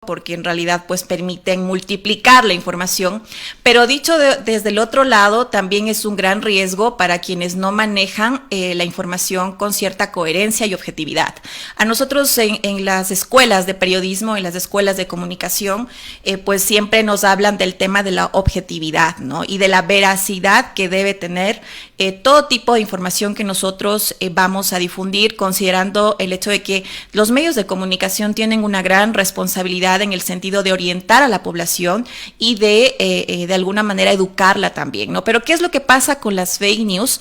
porque en realidad pues permiten multiplicar la información, pero dicho desde el otro lado también es un gran riesgo para quienes no manejan la información con cierta coherencia y objetividad. A nosotros en las escuelas de periodismo, en las escuelas de comunicación, pues siempre nos hablan del tema de la objetividad, ¿no? Y de la veracidad que debe tener todo tipo de información que nosotros vamos a difundir, considerando el hecho de que los medios de comunicación tienen una gran responsabilidad en el sentido de orientar a la población y de alguna manera educarla también, ¿no? Pero ¿qué es lo que pasa con las fake news?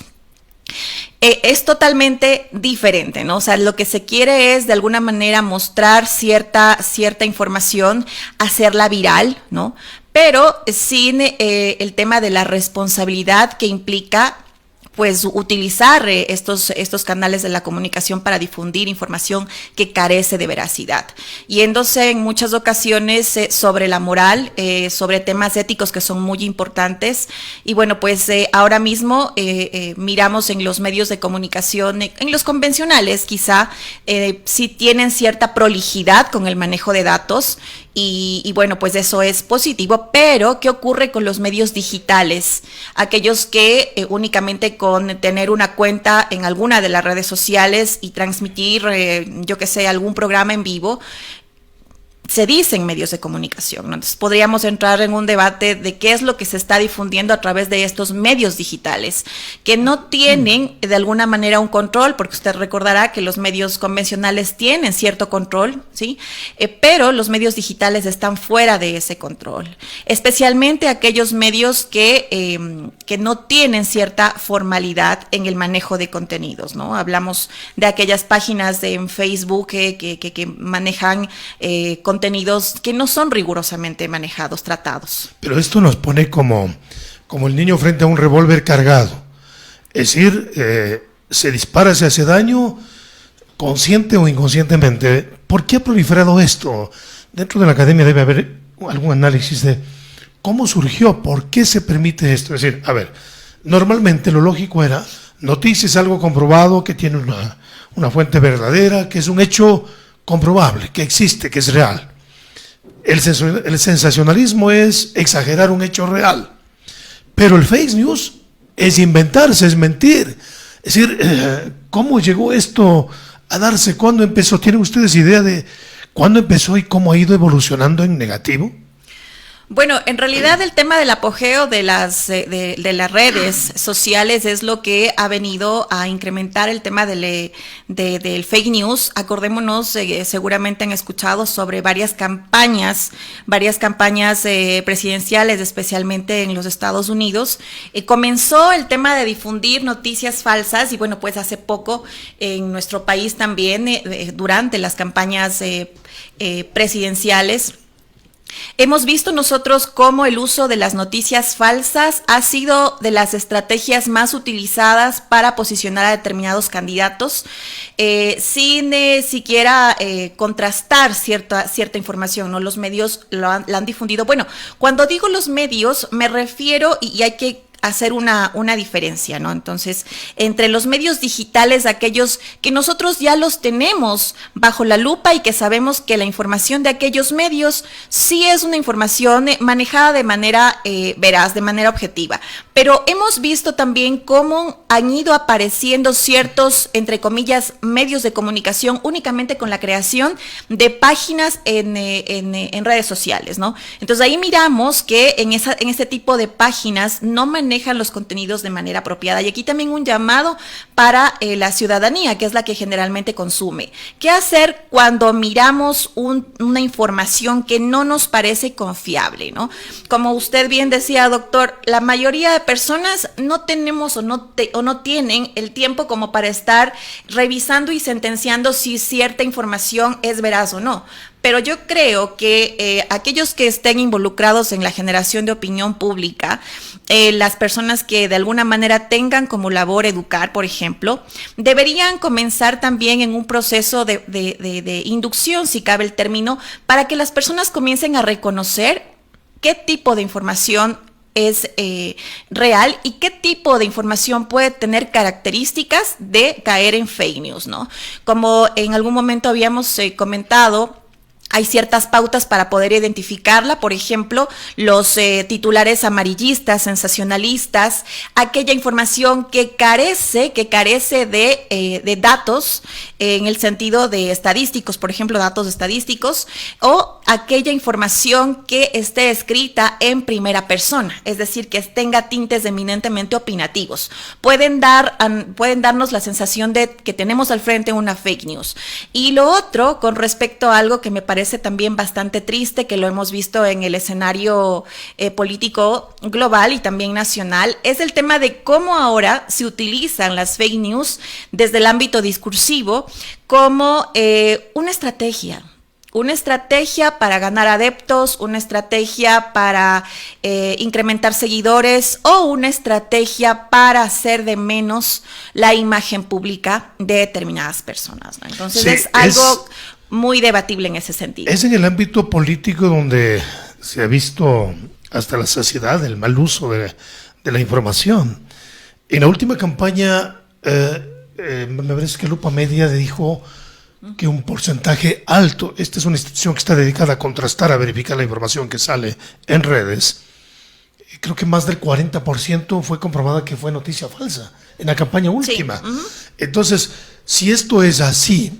Es totalmente diferente, ¿no? O sea, lo que se quiere es de alguna manera mostrar cierta información, hacerla viral, ¿no? Pero sin el tema de la responsabilidad que implica pues utilizar estos canales de la comunicación para difundir información que carece de veracidad. Yéndose en muchas ocasiones sobre la moral, sobre temas éticos que son muy importantes. Y bueno, pues ahora mismo miramos en los medios de comunicación, en los convencionales quizá, sí tienen cierta prolijidad con el manejo de datos. Y bueno, pues eso es positivo, pero ¿qué ocurre con los medios digitales? Aquellos que únicamente con tener una cuenta en alguna de las redes sociales y transmitir, yo que sé, algún programa en vivo, se dicen medios de comunicación, ¿no? Entonces podríamos entrar en un debate de qué es lo que se está difundiendo a través de estos medios digitales, que no tienen de alguna manera un control, porque usted recordará que los medios convencionales tienen cierto control, ¿sí? Pero los medios digitales están fuera de ese control, especialmente aquellos medios que no tienen cierta formalidad en el manejo de contenidos, ¿no? Hablamos de aquellas páginas en Facebook que manejan contenidos que no son rigurosamente manejados, tratados. Pero esto nos pone como el niño frente a un revólver cargado. Es decir, se dispara, se hace daño, consciente o inconscientemente. ¿Por qué ha proliferado esto? Dentro de la academia debe haber algún análisis de cómo surgió, por qué se permite esto. Es decir, a ver, normalmente lo lógico era, noticias, algo comprobado, que tiene una fuente verdadera, que es un hecho comprobable, que existe, que es real. El sensacionalismo es exagerar un hecho real, pero el fake news es inventarse, es mentir. Es decir, ¿cómo llegó esto a darse? ¿Cuándo empezó? ¿Tienen ustedes idea de cuándo empezó y cómo ha ido evolucionando en negativo? Bueno, en realidad el tema del apogeo de las redes sociales es lo que ha venido a incrementar el tema del fake news. Acordémonos, seguramente han escuchado sobre varias campañas presidenciales, especialmente en los Estados Unidos. Comenzó el tema de difundir noticias falsas y bueno, pues hace poco en nuestro país también, durante las campañas presidenciales, hemos visto nosotros cómo el uso de las noticias falsas ha sido de las estrategias más utilizadas para posicionar a determinados candidatos sin siquiera contrastar cierta información, ¿no? Los medios la han difundido. Bueno, cuando digo los medios me refiero, y hay que hacer una diferencia, ¿no? Entonces, entre los medios digitales, aquellos que nosotros ya los tenemos bajo la lupa y que sabemos que la información de aquellos medios sí es una información manejada de manera veraz, de manera objetiva. Pero hemos visto también cómo han ido apareciendo ciertos, entre comillas, medios de comunicación únicamente con la creación de páginas en redes sociales, ¿no? Entonces, ahí miramos que en este tipo de páginas no manejan los contenidos de manera apropiada. Y aquí también un llamado para la ciudadanía, que es la que generalmente consume. ¿Qué hacer cuando miramos una información que no nos parece confiable, ¿no? Como usted bien decía, doctor, la mayoría de personas no tenemos o no tienen el tiempo como para estar revisando y sentenciando si cierta información es veraz o no. Pero yo creo que aquellos que estén involucrados en la generación de opinión pública, las personas que de alguna manera tengan como labor educar, por ejemplo, deberían comenzar también en un proceso de inducción, si cabe el término, para que las personas comiencen a reconocer qué tipo de información es real y qué tipo de información puede tener características de caer en fake news, ¿no? Como en algún momento habíamos comentado, Hay ciertas pautas para poder identificarla, por ejemplo, los titulares amarillistas, sensacionalistas, aquella información que carece de datos en el sentido de estadísticos, por ejemplo, datos estadísticos, o aquella información que esté escrita en primera persona, es decir, que tenga tintes eminentemente opinativos. Pueden darnos la sensación de que tenemos al frente una fake news. Y lo otro, con respecto a algo que me parece también bastante triste, que lo hemos visto en el escenario político global y también nacional, es el tema de cómo ahora se utilizan las fake news desde el ámbito discursivo como una estrategia para ganar adeptos, una estrategia para incrementar seguidores o una estrategia para hacer de menos la imagen pública de determinadas personas, ¿no? Entonces sí, es algo muy debatible en ese sentido. Es en el ámbito político donde se ha visto hasta la saciedad el mal uso de la información. En la última campaña, me parece que Lupa Media dijo que un porcentaje alto, esta es una institución que está dedicada a contrastar, a verificar la información que sale en redes, creo que más del 40% fue comprobada que fue noticia falsa en la campaña última. Sí. Entonces, si esto es así,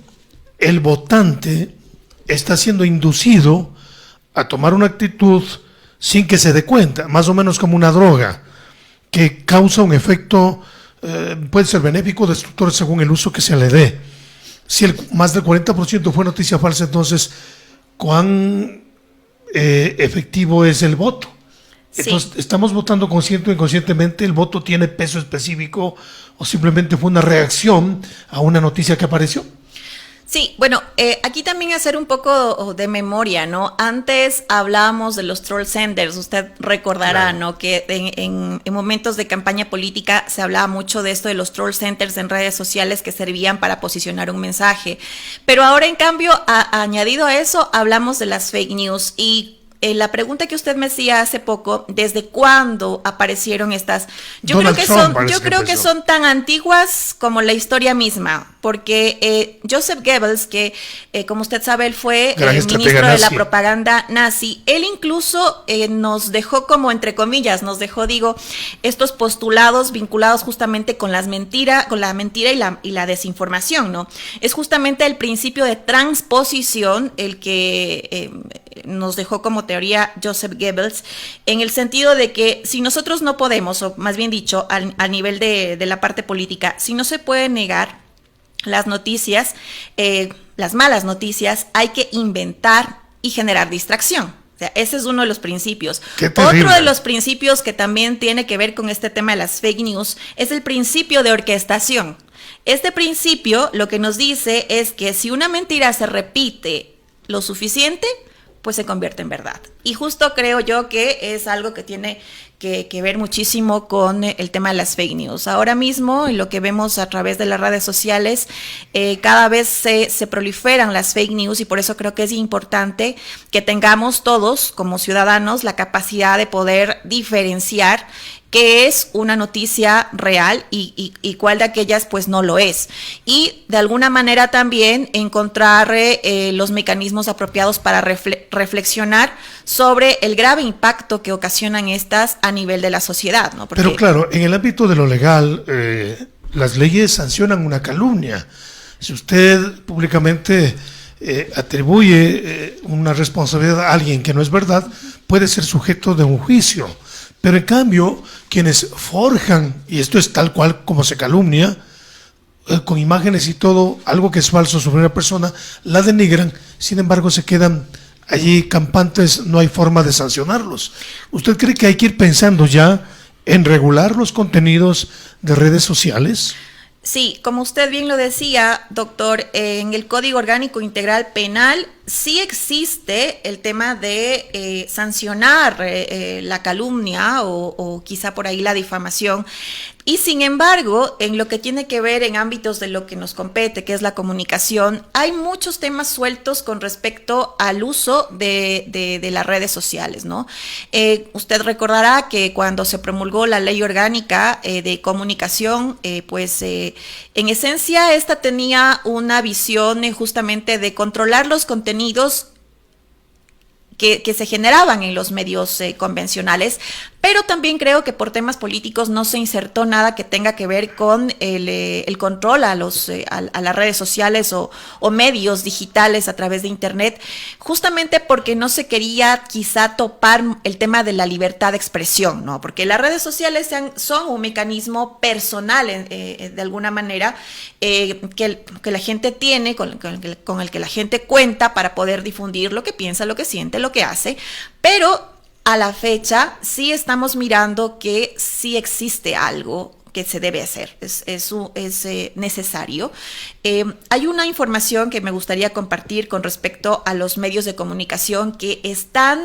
el votante está siendo inducido a tomar una actitud sin que se dé cuenta, más o menos como una droga, que causa un efecto, puede ser benéfico o destructor según el uso que se le dé. Si más del 40% fue noticia falsa, entonces, ¿cuán efectivo es el voto? Sí. Entonces, ¿estamos votando consciente o inconscientemente? ¿El voto tiene peso específico o simplemente fue una reacción a una noticia que apareció? Sí, bueno, aquí también hacer un poco de memoria, ¿no? Antes hablábamos de los troll centers, usted recordará, claro, ¿no? Que en momentos de campaña política se hablaba mucho de esto de los troll centers en redes sociales que servían para posicionar un mensaje. Pero ahora, en cambio, añadido a eso, hablamos de las fake news. Y la pregunta que usted me hacía hace poco, ¿desde cuándo aparecieron estas? Yo creo que son tan antiguas como la historia misma, porque Joseph Goebbels, que como usted sabe, él fue ministro de la propaganda nazi, él incluso nos dejó como, entre comillas, estos postulados vinculados justamente con la mentira y la desinformación, ¿no? Es justamente el principio de transposición el que nos dejó como teoría Joseph Goebbels, en el sentido de que si nosotros no podemos, o más bien dicho, a nivel de la parte política, si no se puede negar las noticias, las malas noticias, hay que inventar y generar distracción. O sea, ese es uno de los principios. Otro de los principios que también tiene que ver con este tema de las fake news es el principio de orquestación. Este principio lo que nos dice es que si una mentira se repite lo suficiente, pues se convierte en verdad. Y justo creo yo que es algo que tiene que ver muchísimo con el tema de las fake news. Ahora mismo, en lo que vemos a través de las redes sociales, cada vez se proliferan las fake news, y por eso creo que es importante que tengamos todos, como ciudadanos, la capacidad de poder diferenciar qué es una noticia real y cuál de aquellas pues no lo es. Y de alguna manera también encontrar los mecanismos apropiados para reflexionar sobre el grave impacto que ocasionan estas a nivel de la sociedad, ¿no? Porque, pero claro, en el ámbito de lo legal, las leyes sancionan una calumnia. Si usted públicamente atribuye una responsabilidad a alguien que no es verdad, puede ser sujeto de un juicio. Pero en cambio, quienes forjan, y esto es tal cual como se calumnia, con imágenes y todo, algo que es falso sobre una persona, la denigran, sin embargo se quedan allí campantes, no hay forma de sancionarlos. ¿Usted cree que hay que ir pensando ya en regular los contenidos de redes sociales? Sí, como usted bien lo decía, doctor, en el Código Orgánico Integral Penal sí existe el tema de sancionar la calumnia o quizá por ahí la difamación. Y sin embargo, en lo que tiene que ver en ámbitos de lo que nos compete, que es la comunicación, hay muchos temas sueltos con respecto al uso de las redes sociales, ¿no? Usted recordará que cuando se promulgó la Ley Orgánica de Comunicación, en esencia esta tenía una visión justamente de controlar los contenidos que se generaban en los medios convencionales, pero también creo que por temas políticos no se insertó nada que tenga que ver con el control a las redes sociales o medios digitales a través de Internet, justamente porque no se quería quizá topar el tema de la libertad de expresión, ¿no? Porque las redes sociales son un mecanismo personal, de alguna manera, que la gente tiene, con el que la gente cuenta para poder difundir lo que piensa, lo que siente, lo que hace, pero a la fecha sí estamos mirando que sí existe algo que se debe hacer, es necesario. Hay una información que me gustaría compartir con respecto a los medios de comunicación que están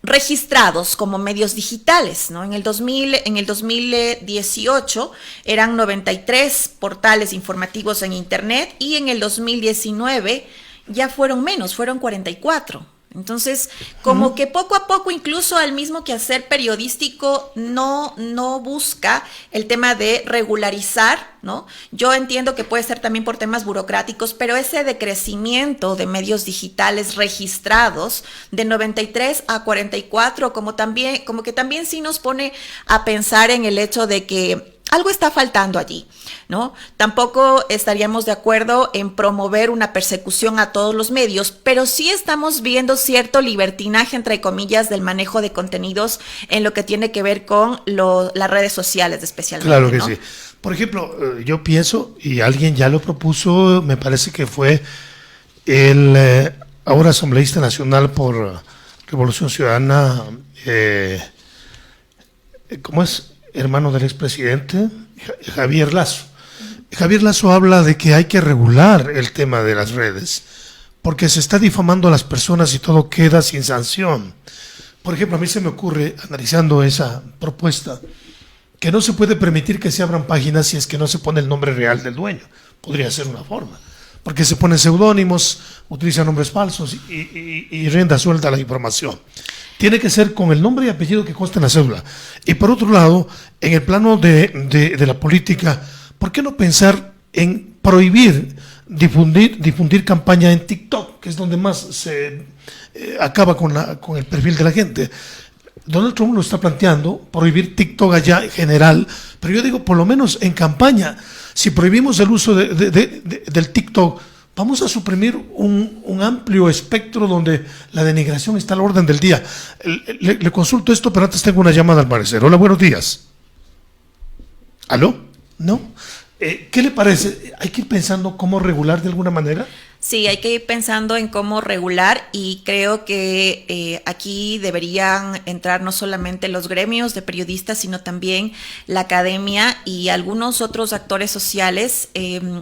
registrados como medios digitales, ¿no? En el 2018 eran 93 portales informativos en Internet y en el 2019 ya fueron menos, fueron 44. Entonces, como que poco a poco, incluso al mismo quehacer periodístico no busca el tema de regularizar, ¿no? Yo entiendo que puede ser también por temas burocráticos, pero ese decrecimiento de medios digitales registrados de 93 a 44, como que también sí nos pone a pensar en el hecho de que algo está faltando allí, ¿no? Tampoco estaríamos de acuerdo en promover una persecución a todos los medios, pero sí estamos viendo cierto libertinaje, entre comillas, del manejo de contenidos en lo que tiene que ver con las redes sociales especialmente. Claro que ¿no? sí. Por ejemplo, yo pienso, y alguien ya lo propuso, me parece que fue el ahora asambleísta nacional por Revolución Ciudadana, ¿cómo es? Hermano del expresidente, Javier Lasso. Javier Lasso habla de que hay que regular el tema de las redes, porque se está difamando a las personas y todo queda sin sanción. Por ejemplo, a mí se me ocurre, analizando esa propuesta, que no se puede permitir que se abran páginas si es que no se pone el nombre real del dueño. Podría ser una forma, porque se ponen seudónimos, utilizan nombres falsos y rienda suelta la información. Tiene que ser con el nombre y apellido que consta en la cédula. Y por otro lado, en el plano de la política, ¿por qué no pensar en prohibir difundir campaña en TikTok, que es donde más se acaba con el perfil de la gente? Donald Trump lo está planteando, prohibir TikTok allá en general, pero yo digo, por lo menos en campaña, si prohibimos el uso del TikTok, vamos a suprimir un amplio espectro donde la denigración está a la orden del día. Le consulto esto, pero antes tengo una llamada al parecer. Hola, buenos días. ¿Aló? ¿No? ¿Qué le parece? ¿Hay que ir pensando cómo regular de alguna manera? Sí, hay que ir pensando en cómo regular y creo que aquí deberían entrar no solamente los gremios de periodistas, sino también la academia y algunos otros actores sociales.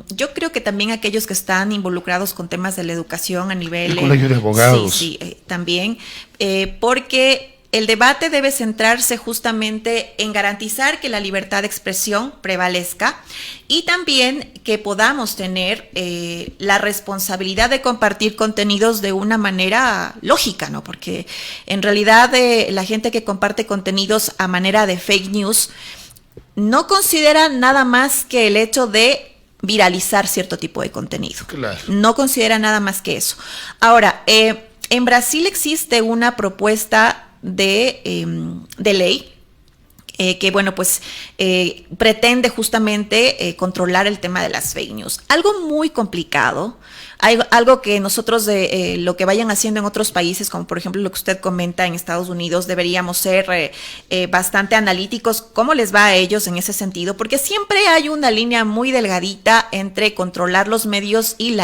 Yo creo que también aquellos que están involucrados con temas de la educación a nivel... El colegio de abogados. Sí, también, porque... El debate debe centrarse justamente en garantizar que la libertad de expresión prevalezca y también que podamos tener la responsabilidad de compartir contenidos de una manera lógica, ¿no? Porque en realidad la gente que comparte contenidos a manera de fake news no considera nada más que el hecho de viralizar cierto tipo de contenido. Claro. No considera nada más que eso. Ahora, en Brasil existe una propuesta de ley que, bueno, pues pretende justamente controlar el tema de las fake news. Algo muy complicado, algo que nosotros lo que vayan haciendo en otros países, como por ejemplo lo que usted comenta en Estados Unidos, deberíamos ser bastante analíticos. ¿Cómo les va a ellos en ese sentido? Porque siempre hay una línea muy delgadita entre controlar los medios y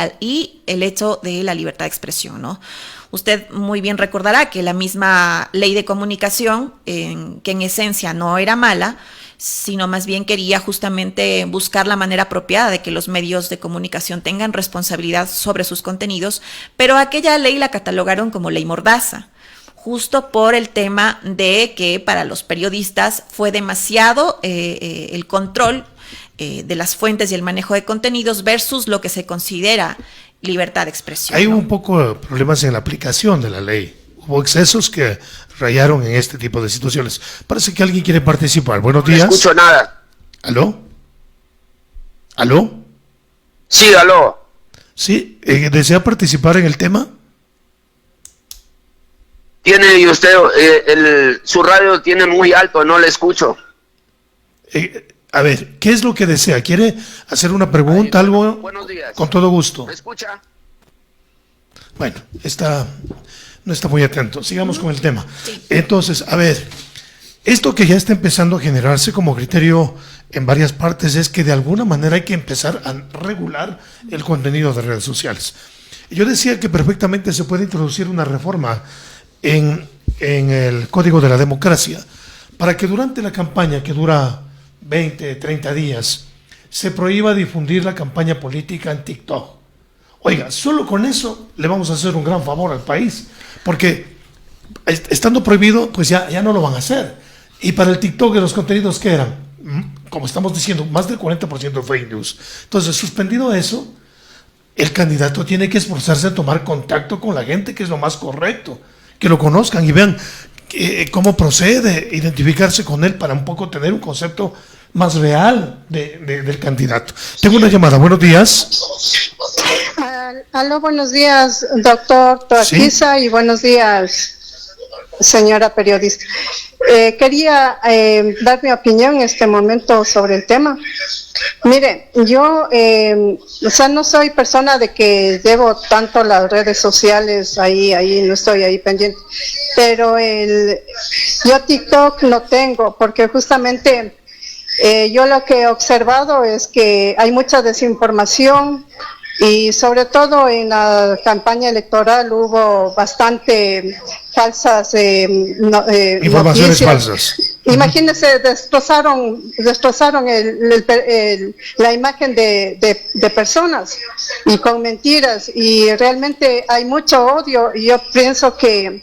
el hecho de la libertad de expresión, ¿no? Usted muy bien recordará que la misma ley de comunicación, que en esencia no era mala, sino más bien quería justamente buscar la manera apropiada de que los medios de comunicación tengan responsabilidad sobre sus contenidos, pero aquella ley la catalogaron como ley mordaza, justo por el tema de que para los periodistas fue demasiado el control de las fuentes y el manejo de contenidos versus lo que se considera libertad de expresión. Hay ¿no? un poco de problemas en la aplicación de la ley. Hubo excesos que rayaron en este tipo de situaciones. Parece que alguien quiere participar. Buenos días. No escucho nada. ¿Aló? ¿Aló? Sí, aló. Sí, ¿desea participar en el tema? tiene y usted, su radio tiene muy alto, no le escucho. A ver, ¿qué es lo que desea? ¿Quiere hacer una pregunta, algo? Buenos días. Con todo gusto. ¿Me escucha? Bueno, no está muy atento. Sigamos con el tema. Entonces, a ver, esto que ya está empezando a generarse como criterio en varias partes es que de alguna manera hay que empezar a regular el contenido de redes sociales. Yo decía que perfectamente se puede introducir una reforma en el Código de la Democracia para que durante la campaña, que dura 20, 30 días, se prohíba difundir la campaña política en TikTok. Oiga, solo con eso le vamos a hacer un gran favor al país, porque estando prohibido, pues ya no lo van a hacer. Y para el TikTok, los contenidos que eran, como estamos diciendo, más del 40% de fake news. Entonces, suspendido eso, el candidato tiene que esforzarse a tomar contacto con la gente, que es lo más correcto, que lo conozcan y vean cómo procede, identificarse con él para un poco tener un concepto más real del candidato. Tengo una llamada, buenos días. Aló, buenos días, doctor Toaquiza, ¿sí? Y buenos días, señora periodista. Quería dar mi opinión en este momento sobre el tema. Mire, yo, no soy persona de que llevo tanto las redes sociales, ahí no estoy ahí pendiente, pero yo TikTok no tengo, porque justamente yo lo que he observado es que hay mucha desinformación, y sobre todo en la campaña electoral hubo bastante falsas informaciones falsas. Imagínense, destrozaron la imagen de personas y con mentiras, y realmente hay mucho odio, y yo pienso que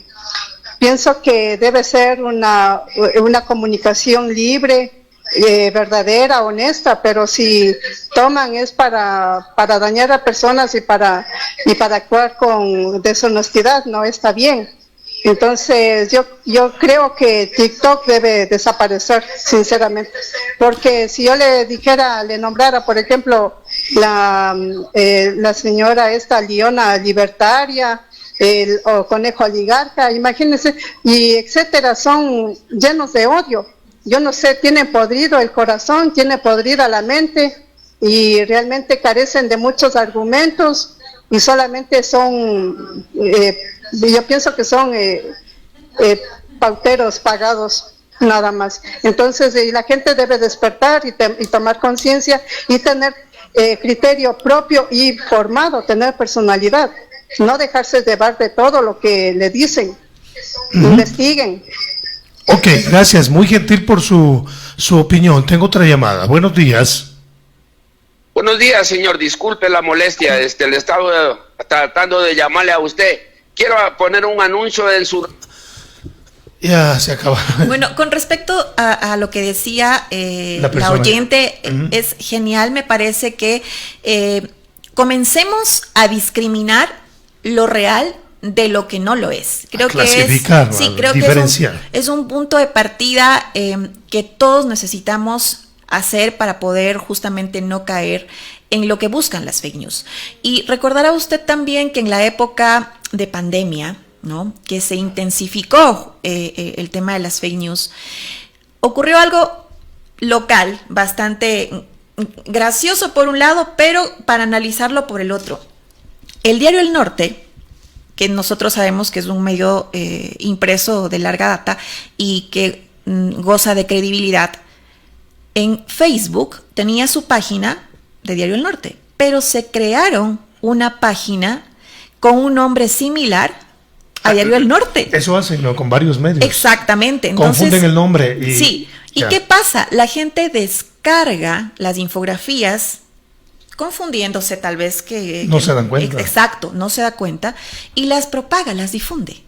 debe ser una comunicación libre, verdadera, honesta, pero si toman es para dañar a personas y para actuar con deshonestidad, no está bien. Entonces yo creo que TikTok debe desaparecer, sinceramente, porque si yo le nombrara, por ejemplo, la señora esta Liona Libertaria, o Conejo Oligarca, imagínense, y etcétera, son llenos de odio. Yo no sé, tienen podrido el corazón, tienen podrida la mente, y realmente carecen de muchos argumentos, y solamente son, yo pienso que son pauteros pagados, nada más. Entonces, la gente debe despertar y tomar conciencia y tener criterio propio y formado, tener personalidad, no dejarse llevar de todo lo que le dicen. Investiguen. Ok, gracias, muy gentil por su opinión. Tengo otra llamada. Buenos días. Buenos días, señor. Disculpe la molestia. Le estaba tratando de llamarle a usted. Quiero poner un anuncio en su... Ya se acaba. Bueno, con respecto a lo que decía la oyente, es genial. Me parece que comencemos a discriminar lo real de lo que no lo es. Creo que es un punto de partida que todos necesitamos hacer para poder justamente no caer en lo que buscan las fake news. Y recordará usted también que en la época de pandemia, ¿no?, que se intensificó el tema de las fake news, ocurrió algo local, bastante gracioso por un lado, pero para analizarlo por el otro. El diario El Norte, que nosotros sabemos que es un medio impreso de larga data y que goza de credibilidad, en Facebook tenía su página de Diario El Norte, pero se crearon una página con un nombre similar a Diario El Norte. Eso hacen, ¿no?, con varios medios. Exactamente. Entonces, confunden el nombre. Sí. ¿Y qué pasa? La gente descarga las infografías confundiéndose tal vez no se dan cuenta. Exacto, no se da cuenta, y las propaga, las difunde.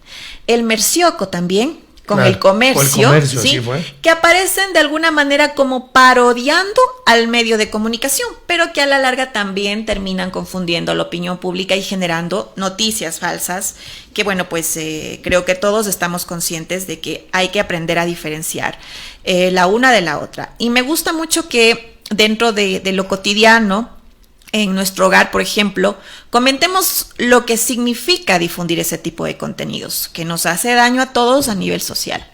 El Mercioco también, con el comercio, ¿sí?, que aparecen de alguna manera como parodiando al medio de comunicación, pero que a la larga también terminan confundiendo la opinión pública y generando noticias falsas, que bueno, pues creo que todos estamos conscientes de que hay que aprender a diferenciar la una de la otra. Y me gusta mucho que dentro de lo cotidiano, en nuestro hogar, por ejemplo, comentemos lo que significa difundir ese tipo de contenidos, que nos hace daño a todos a nivel social.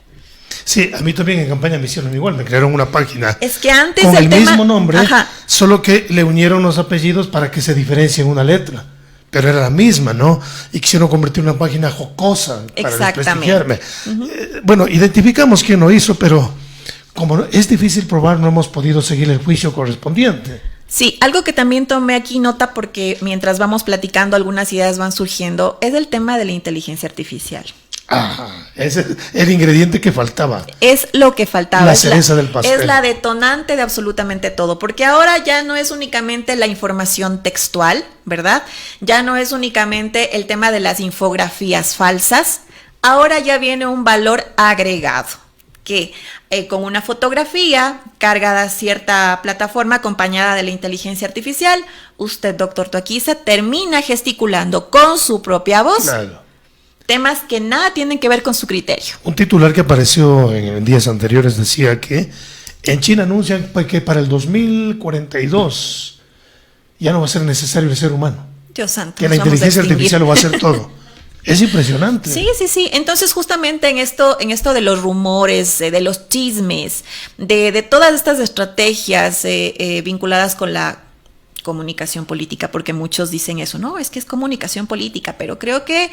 Sí, a mí también en campaña me hicieron igual, me crearon una página Es que antes con el tema, mismo nombre, ajá, solo que le unieron los apellidos para que se diferencien una letra, pero era la misma, ¿no? Y quisieron convertir una página jocosa para desprestigiarme. Bueno, identificamos quién lo hizo, pero como es difícil probar, no hemos podido seguir el juicio correspondiente. Sí, algo que también tomé aquí nota porque mientras vamos platicando algunas ideas van surgiendo, es el tema de la inteligencia artificial. Ajá, ese es el ingrediente que faltaba. Es lo que faltaba. La cereza del pastel. Es la detonante de absolutamente todo, porque ahora ya no es únicamente la información textual, ¿verdad? Ya no es únicamente el tema de las infografías falsas, ahora ya viene un valor agregado, que con una fotografía cargada a cierta plataforma acompañada de la inteligencia artificial, usted, doctor Toaquiza, termina gesticulando con su propia voz. Claro. Temas que nada tienen que ver con su criterio. Un titular que apareció en días anteriores decía que en China anuncian que para el 2042 ya no va a ser necesario el ser humano. Dios santo. Que la inteligencia artificial lo va a hacer todo. Es impresionante. Sí. Entonces, justamente en esto de los rumores, de los chismes, de todas estas estrategias vinculadas con la comunicación política, porque muchos dicen eso, no, es que es comunicación política, pero creo que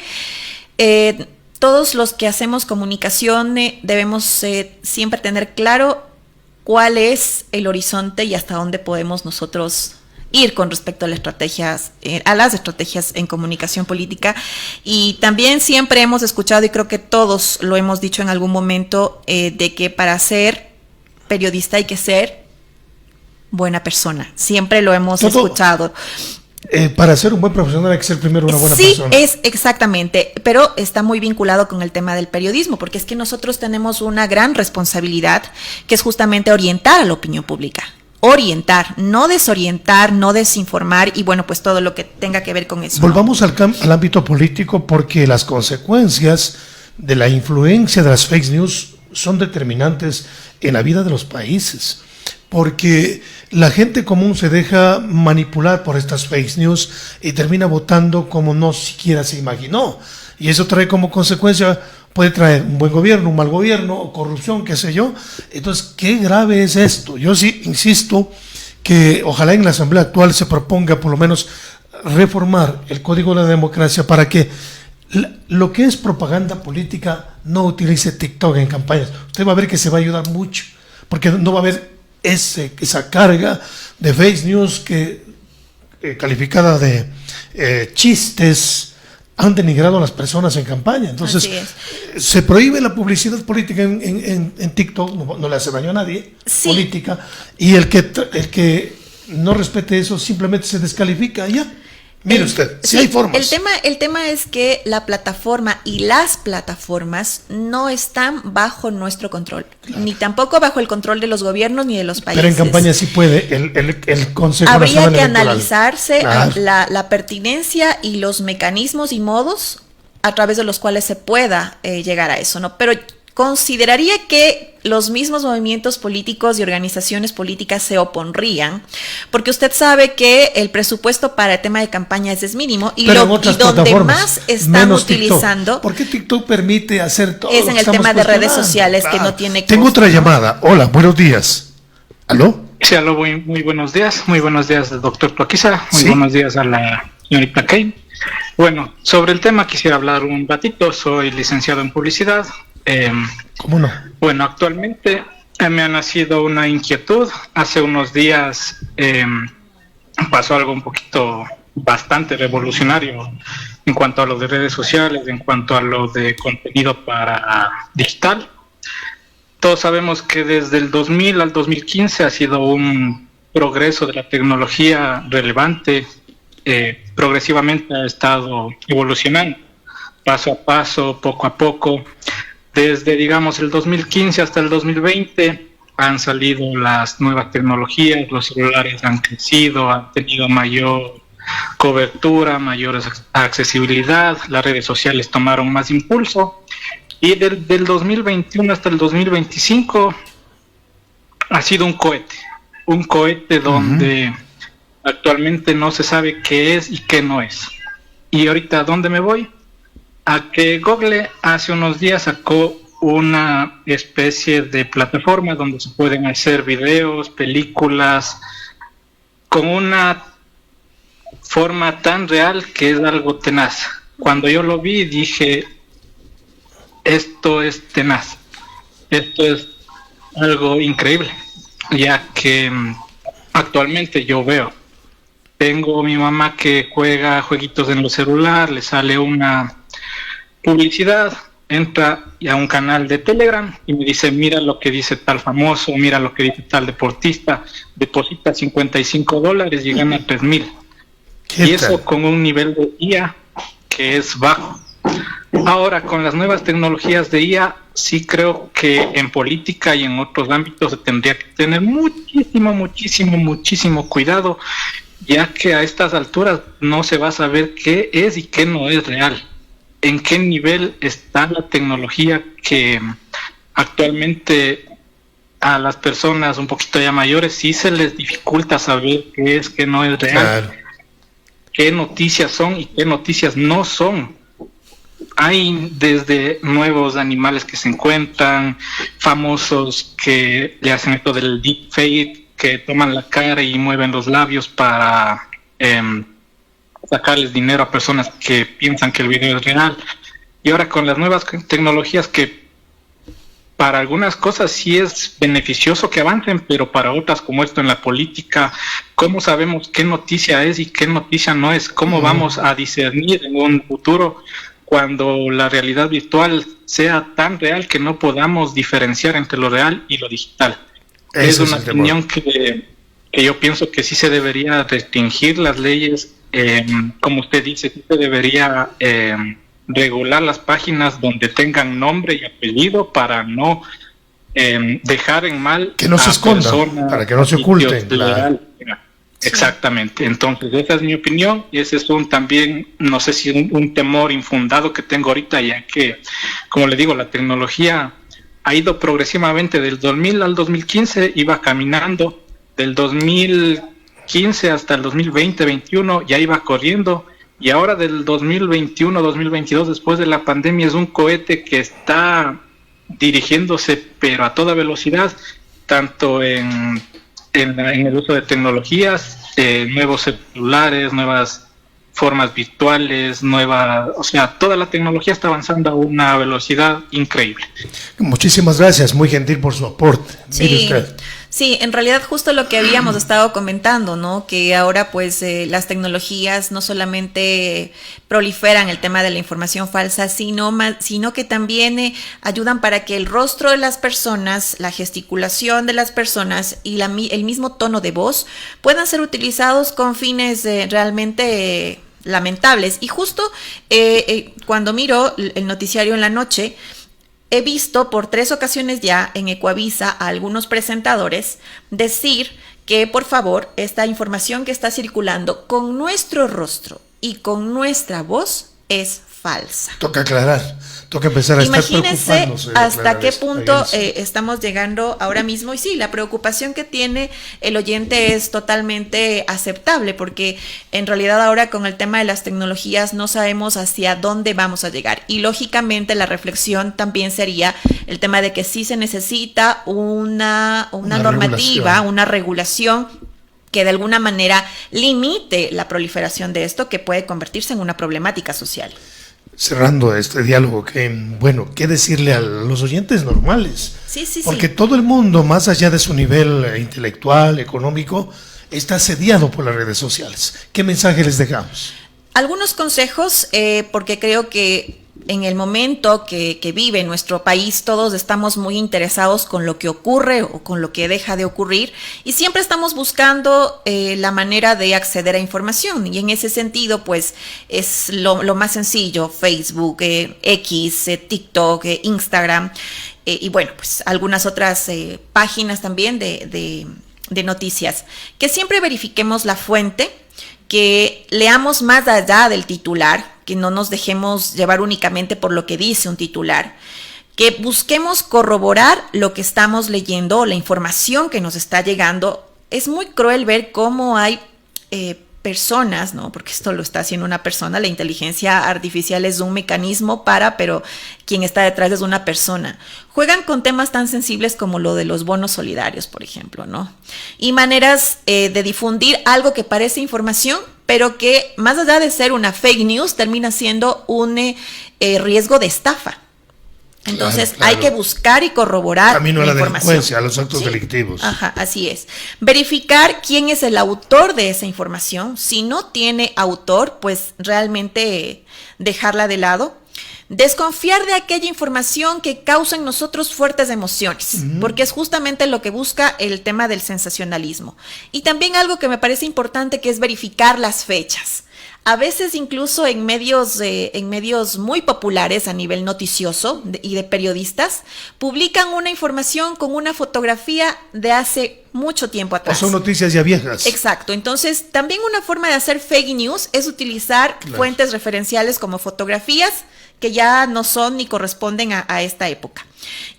todos los que hacemos comunicación debemos siempre tener claro cuál es el horizonte y hasta dónde podemos nosotros ir con respecto a las estrategias en comunicación política. Y también siempre hemos escuchado, y creo que todos lo hemos dicho en algún momento, de que para ser periodista hay que ser buena persona. Siempre lo hemos escuchado. Para ser un buen profesional hay que ser primero una buena persona. Sí, es exactamente, pero está muy vinculado con el tema del periodismo, porque es que nosotros tenemos una gran responsabilidad, que es justamente orientar a la opinión pública. Orientar, no desorientar, no desinformar y bueno, pues todo lo que tenga que ver con eso. Volvamos al ámbito político, porque las consecuencias de la influencia de las fake news son determinantes en la vida de los países, porque la gente común se deja manipular por estas fake news y termina votando como no siquiera se imaginó, y eso trae como consecuencia, puede traer un buen gobierno, un mal gobierno, o corrupción, qué sé yo. Entonces, qué grave es esto. Yo sí insisto que ojalá en la asamblea actual se proponga por lo menos reformar el Código de la Democracia para que lo que es propaganda política no utilice TikTok en campañas. Usted va a ver que se va a ayudar mucho, porque no va a haber esa carga de fake news que calificada de chistes han denigrado a las personas en campaña. Entonces, se prohíbe la publicidad política en TikTok, no le hace daño a nadie, política, y el que no respete eso simplemente se descalifica ya. Mire usted, sí hay formas. El tema es que la plataforma y las plataformas no están bajo nuestro control, ni tampoco bajo el control de los gobiernos ni de los países. Pero en campaña sí puede el Consejo Habría Nacional que Electoral analizarse la pertinencia y los mecanismos y modos a través de los cuales se pueda llegar a eso, ¿no? Pero consideraría que los mismos movimientos políticos y organizaciones políticas se opondrían, porque usted sabe que el presupuesto para el tema de campañas es mínimo y donde más están utilizando. TikTok. ¿Por qué TikTok permite hacer todo? Es en el tema de redes sociales que no tiene costo. Tengo otra llamada. Hola, buenos días. ¿Aló? Sí, aló, muy buenos días. Muy buenos días, doctor Toaquiza. Muy buenos días a la señorita Kane. Bueno, sobre el tema quisiera hablar un ratito. Soy licenciado en publicidad. ¿Cómo no? Bueno, actualmente me ha nacido una inquietud. Hace unos días pasó algo bastante revolucionario en cuanto a lo de redes sociales, en cuanto a lo de contenido para digital. Todos sabemos que desde el 2000 al 2015 ha sido un progreso de la tecnología relevante. Progresivamente ha estado evolucionando, paso a paso, poco a poco. Desde, digamos, el 2015 hasta el 2020 han salido las nuevas tecnologías, los celulares han crecido, han tenido mayor cobertura, mayor accesibilidad, las redes sociales tomaron más impulso y del 2021 hasta el 2025 ha sido un cohete donde actualmente no se sabe qué es y qué no es. Y ahorita, ¿a dónde me voy? A que Google hace unos días sacó una especie de plataforma donde se pueden hacer videos, películas, con una forma tan real que es algo tenaz. Cuando yo lo vi dije, esto es tenaz, esto es algo increíble, ya que actualmente yo tengo mi mamá que juega jueguitos en el celular, le sale una publicidad, entra a un canal de Telegram y me dice, mira lo que dice tal famoso, mira lo que dice tal deportista, deposita $55 y gana 3,000. Y eso con un nivel de IA que es bajo. Ahora, con las nuevas tecnologías de IA, sí creo que en política y en otros ámbitos se tendría que tener muchísimo cuidado, ya que a estas alturas no se va a saber qué es y qué no es real. En qué nivel está la tecnología que actualmente a las personas un poquito ya mayores sí se les dificulta saber qué es, qué no es real. Claro. Qué noticias son y qué noticias no son. Hay desde nuevos animales que se encuentran, famosos que le hacen esto del deepfake, que toman la cara y mueven los labios para sacarles dinero a personas que piensan que el video es real. Y ahora con las nuevas tecnologías que para algunas cosas sí es beneficioso que avancen, pero para otras como esto en la política, ¿cómo sabemos qué noticia es y qué noticia no es? ¿Cómo vamos a discernir en un futuro cuando la realidad virtual sea tan real que no podamos diferenciar entre lo real y lo digital? Es una opinión que yo pienso que sí se debería restringir las leyes, como usted dice, sí se debería regular las páginas donde tengan nombre y apellido para no dejar en mal que no se escondan, para que no se oculten. Claro. Exactamente, entonces esa es mi opinión y ese es también, no sé si un temor infundado que tengo ahorita, ya que, como le digo, la tecnología ha ido progresivamente del 2000 al 2015, iba caminando, del 2015 hasta el 2020-21 ya iba corriendo, y ahora del 2021-2022, después de la pandemia, es un cohete que está dirigiéndose pero a toda velocidad, tanto en el uso de tecnologías, nuevos celulares, nuevas formas virtuales, o sea, toda la tecnología está avanzando a una velocidad increíble. Muchísimas gracias, muy gentil por su aporte. Sí. Mire usted. Sí, en realidad justo lo que habíamos estado comentando, ¿no? Que ahora pues las tecnologías no solamente proliferan el tema de la información falsa, sino que también ayudan para que el rostro de las personas, la gesticulación de las personas y el mismo tono de voz puedan ser utilizados con fines realmente lamentables. Y justo cuando miro el noticiario en la noche, he visto por 3 ocasiones ya en Ecuavisa a algunos presentadores decir que por favor esta información que está circulando con nuestro rostro y con nuestra voz es falsa. Toca aclarar, toca empezar a estar preocupándose. Imagínense hasta qué punto estamos llegando ahora mismo. Y sí, la preocupación que tiene el oyente es totalmente aceptable, porque en realidad ahora con el tema de las tecnologías no sabemos hacia dónde vamos a llegar. Y lógicamente la reflexión también sería el tema de que sí se necesita una normativa, una regulación que de alguna manera limite la proliferación de esto, que puede convertirse en una problemática social. Cerrando este diálogo, ¿qué decirle a los oyentes normales? Sí. Porque todo el mundo, más allá de su nivel intelectual, económico, está asediado por las redes sociales. ¿Qué mensaje les dejamos? Algunos consejos, porque creo que en el momento que vive nuestro país, todos estamos muy interesados con lo que ocurre o con lo que deja de ocurrir, y siempre estamos buscando la manera de acceder a información, y en ese sentido pues es lo más sencillo: Facebook, X, TikTok, Instagram, y bueno, pues algunas otras páginas también de noticias. Que siempre verifiquemos la fuente, que leamos más allá del titular, que no nos dejemos llevar únicamente por lo que dice un titular, que busquemos corroborar lo que estamos leyendo o la información que nos está llegando. Es muy cruel ver cómo hay personas, ¿no? Porque esto lo está haciendo una persona, la inteligencia artificial es un mecanismo pero quien está detrás es una persona. Juegan con temas tan sensibles como lo de los bonos solidarios, por ejemplo, ¿no? Y maneras de difundir algo que parece información, pero que más allá de ser una fake news, termina siendo un riesgo de estafa. Entonces claro. Hay que buscar y corroborar camino a la la información. delincuencia, a los actos delictivos. Ajá, así es. Verificar quién es el autor de esa información. Si no tiene autor, pues realmente dejarla de lado. Desconfiar de aquella información que causa en nosotros fuertes emociones, porque es justamente lo que busca el tema del sensacionalismo. Y también algo que me parece importante, que es verificar las fechas. A veces incluso en medios muy populares a nivel noticioso y de periodistas, publican una información con una fotografía de hace mucho tiempo atrás. O son noticias ya viejas. Exacto. Entonces, también una forma de hacer fake news es utilizar fuentes referenciales como fotografías que ya no son ni corresponden a esta época.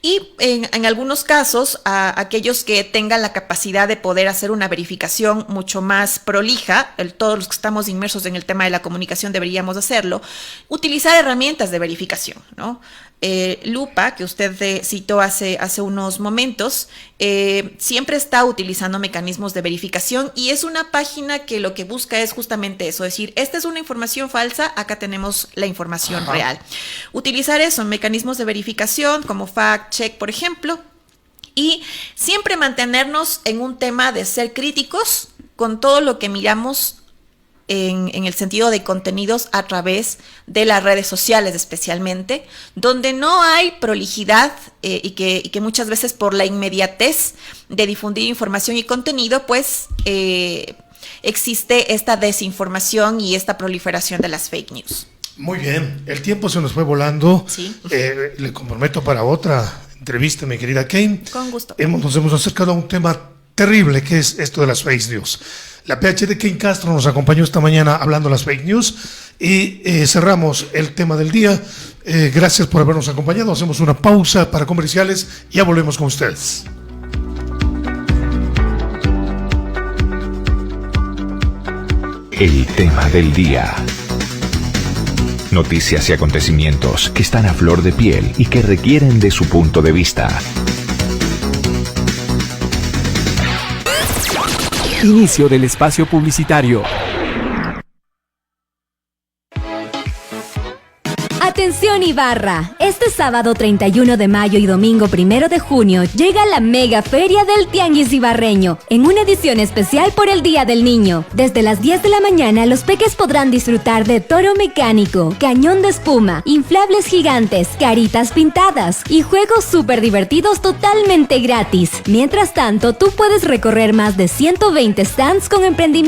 Y en algunos casos, a aquellos que tengan la capacidad de poder hacer una verificación mucho más prolija, todos los que estamos inmersos en el tema de la comunicación deberíamos hacerlo, utilizar herramientas de verificación, ¿no? Lupa, que usted citó hace unos momentos, siempre está utilizando mecanismos de verificación y es una página que lo que busca es justamente eso, es decir, esta es una información falsa, acá tenemos la información real. Utilizar eso, mecanismos de verificación como fact check, por ejemplo, y siempre mantenernos en un tema de ser críticos con todo lo que miramos en el sentido de contenidos a través de las redes sociales especialmente, donde no hay prolijidad y que muchas veces por la inmediatez de difundir información y contenido, pues existe esta desinformación y esta proliferación de las fake news. Muy bien, el tiempo se nos fue volando. Sí. Le comprometo para otra entrevista, mi querida Kane. Con gusto. Nos hemos acercado a un tema terrible, que es esto de las fake news. La PhD Kane Castro nos acompañó esta mañana hablando de las fake news y cerramos el tema del día. Gracias por habernos acompañado. Hacemos una pausa para comerciales y ya volvemos con ustedes. El tema del día. Noticias y acontecimientos que están a flor de piel y que requieren de su punto de vista. Inicio del espacio publicitario. Atención Ibarra, este sábado 31 de mayo y domingo 1 de junio llega la mega feria del Tianguis Ibarreño, en una edición especial por el Día del Niño. Desde las 10 de la mañana los peques podrán disfrutar de toro mecánico, cañón de espuma, inflables gigantes, caritas pintadas y juegos súper divertidos totalmente gratis. Mientras tanto, tú puedes recorrer más de 120 stands con emprendimientos